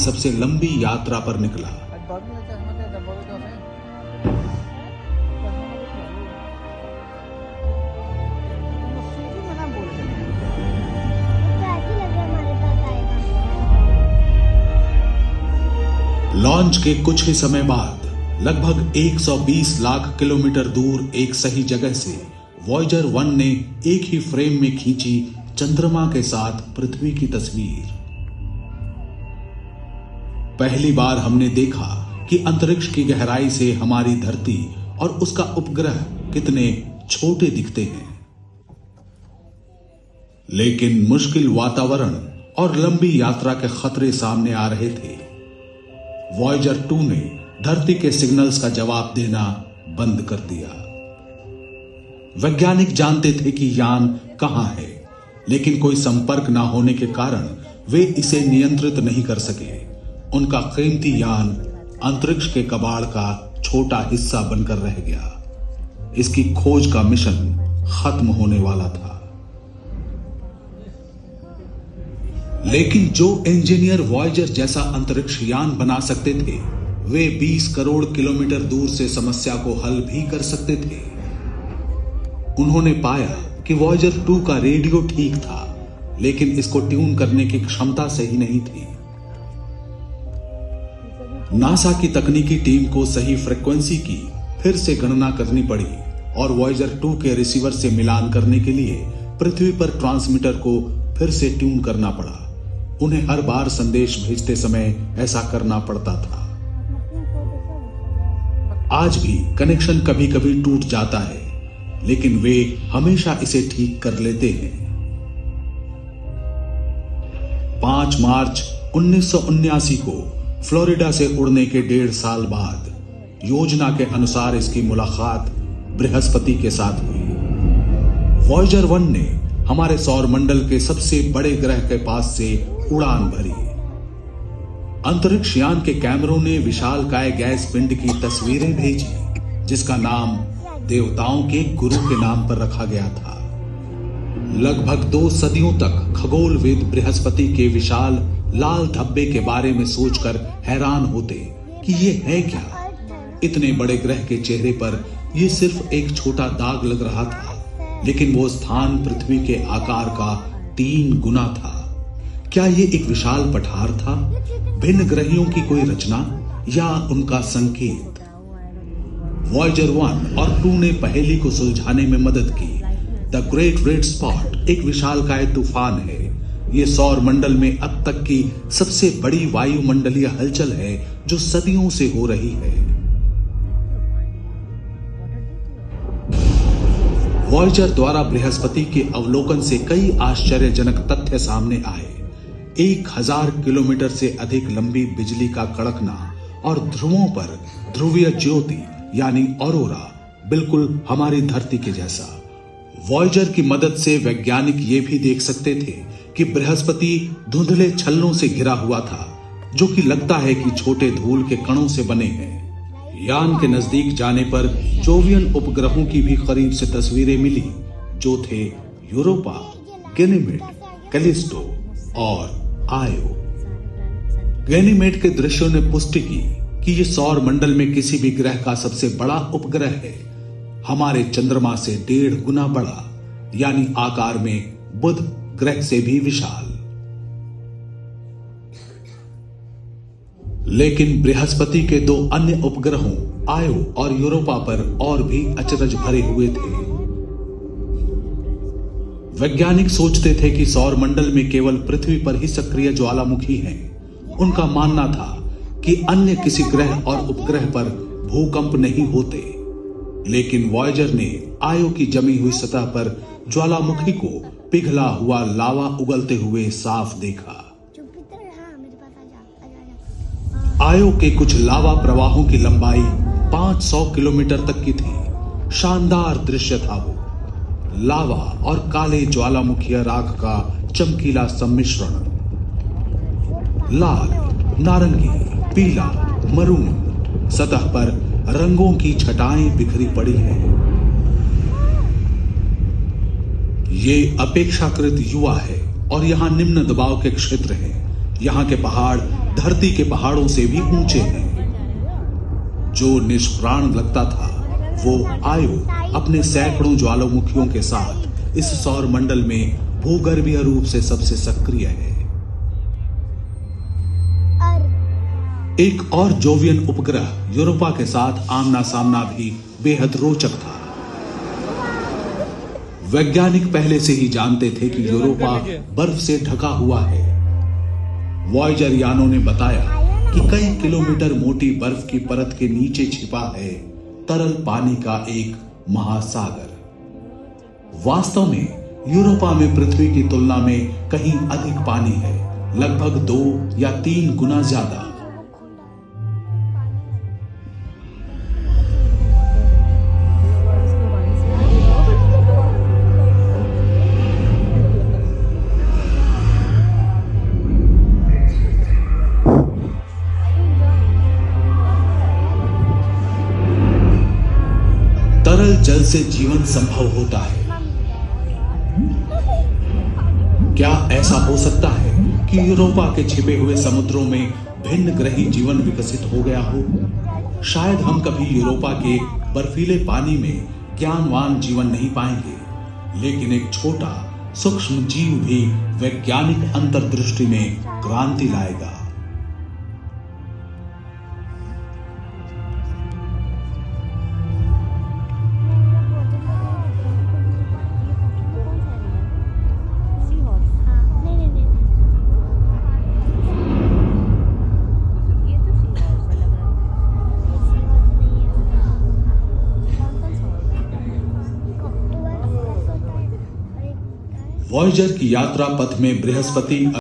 सबसे लंबी यात्रा पर निकला। लॉन्च के कुछ ही समय बाद लगभग 120 लाख किलोमीटर दूर एक सही जगह से वॉयेजर 1 ने एक ही फ्रेम में खींची चंद्रमा के साथ पृथ्वी की तस्वीर। पहली बार हमने देखा कि अंतरिक्ष की गहराई से हमारी धरती और उसका उपग्रह कितने छोटे दिखते हैं। लेकिन मुश्किल वातावरण और लंबी यात्रा के खतरे सामने आ रहे थे। वॉयेजर 2 ने धरती के सिग्नल्स का जवाब देना बंद कर दिया। वैज्ञानिक जानते थे कि यान कहां है, लेकिन कोई संपर्क ना होने के कारण वे इसे नियंत्रित नहीं कर सके। उनका कीमती यान अंतरिक्ष के कबाड़ का छोटा हिस्सा बनकर रह गया। इसकी खोज का मिशन खत्म होने वाला था। लेकिन जो इंजीनियर वॉयेजर जैसा अंतरिक्ष यान बना सकते थे, वे 20 करोड़ किलोमीटर दूर से समस्या को हल भी कर सकते थे। उन्होंने पाया कि वॉयेजर 2 का रेडियो ठीक था, लेकिन इसको ट्यून करने की क्षमता सही नहीं थी। नासा की तकनीकी टीम को सही फ्रीक्वेंसी की फिर से गणना करनी पड़ी और वॉयेजर 2 के रिसीवर से मिलान करने के लिए पृथ्वी पर ट्रांसमीटर को फिर से ट्यून करना पड़ा। उन्हें हर बार संदेश भेजते समय ऐसा करना पड़ता था। आज भी कनेक्शन कभी कभी टूट जाता है, लेकिन वे हमेशा इसे ठीक कर लेते हैं। 5 मार्च 1979 को फ्लोरिडा से उड़ने के 1.5 साल बाद योजना के अनुसार इसकी मुलाकात बृहस्पति के साथ हुई। वॉयेजर 1 ने हमारे सौर मंडल के सबसे बड़े ग्रह के पास से उड़ान भरी। अंतरिक्ष यान के कैमरों ने विशालकाय गैस पिंड की तस्वीरें भेजी, जिसका नाम देवताओं के गुरु के नाम पर रखा गया था। लगभग 2 सदियों तक खगोलविद बृहस्पति के विशाल लाल धब्बे के बारे में सोचकर हैरान होते कि ये है क्या। इतने बड़े ग्रह के चेहरे पर यह सिर्फ एक छोटा दाग लग रहा था, लेकिन वो स्थान पृथ्वी के आकार का 3 गुना था। क्या ये एक विशाल पठार था, भिन्न ग्रहियों की कोई रचना, या उनका संकेत? वॉयेजर 1 और 2 ने पहेली को सुलझाने में मदद की। द ग्रेट रेड स्पॉट एक विशालकाय तूफान है। ये सौर मंडल में अब तक की सबसे बड़ी वायुमंडलीय हलचल है जो सदियों से हो रही है। वॉयेजर द्वारा बृहस्पति के अवलोकन से कई आश्चर्यजनक तथ्य सामने आए। 1000 किलोमीटर से अधिक लंबी बिजली का कड़कना और ध्रुवों पर ध्रुवीय ज्योति यानी ऑरोरा, बिल्कुल हमारी धरती के जैसा। वॉयेजर की मदद से वैज्ञानिक ये भी देख सकते थे कि बृहस्पति धुंधले छल्लों से घिरा हुआ था, जो कि लगता है कि छोटे धूल के कणों से बने हैं। यान के नजदीक जाने पर जोवियन उपग्रहों की भी करीब से तस्वीरें मिली, जो थे यूरोपा, गैनीमेड, कैलिस्टो और आयो। गैनीमेड के दृश्यों ने पुष्टि की कि यह सौर मंडल में किसी भी ग्रह का सबसे बड़ा उपग्रह है। हमारे चंद्रमा से 1.5 गुना बड़ा, यानी आकार में बुध ग्रह से भी विशाल। लेकिन बृहस्पति के 2 अन्य उपग्रहों आयो और यूरोपा पर और भी अचरज भरे हुए थे। वैज्ञानिक सोचते थे कि सौर मंडल में केवल पृथ्वी पर ही सक्रिय ज्वालामुखी हैं। उनका मानना था कि अन्य किसी ग्रह और उपग्रह पर भूकंप नहीं होते। लेकिन वॉयेजर ने आयो की जमी हुई सतह पर ज्वालामुखी को पिघला हुआ लावा उगलते हुए साफ देखा। आयो के कुछ लावा प्रवाहों की लंबाई 500 किलोमीटर तक की थी। शानदार दृश्य था वो। लावा और काले ज्वालामुखीय राख का चमकीला सम्मिश्रण। लाल, नारंगी, पीला, मरून, सतह पर रंगों की छटाएं बिखरी पड़ी हैं। ये अपेक्षाकृत युवा है और यहाँ निम्न दबाव के क्षेत्र हैं। यहाँ के पहाड़ धरती के पहाड़ों से भी ऊंचे हैं। जो निष्प्राण लगता था वो आयो अपने सैकड़ों ज्वालामुखियों के साथ इस सौर मंडल में भूगर्भीय रूप से सबसे सक्रिय है। एक और जोवियन उपग्रह यूरोपा के साथ आमना सामना भी बेहद रोचक था। वैज्ञानिक पहले से ही जानते थे कि यूरोपा बर्फ से ढका हुआ है। वॉयेजर यानों ने बताया कि कई किलोमीटर मोटी बर्फ की परत के नीचे छिपा है तरल पानी का एक महासागर। वास्तव में यूरोपा में पृथ्वी की तुलना में कहीं अधिक पानी है, लगभग 2 या 3 गुना ज्यादा। तरल जल से जीवन संभव होता है। क्या ऐसा हो सकता है कि यूरोपा के छिपे हुए समुद्रों में भिन्न ग्रही जीवन विकसित हो गया हो? शायद हम कभी यूरोपा के बर्फीले पानी में ज्ञानवान जीवन नहीं पाएंगे, लेकिन एक छोटा सूक्ष्म जीव भी वैज्ञानिक अंतर्दृष्टि में क्रांति लाएगा। वॉयेजर की यात्रा पथ में बृहस्पति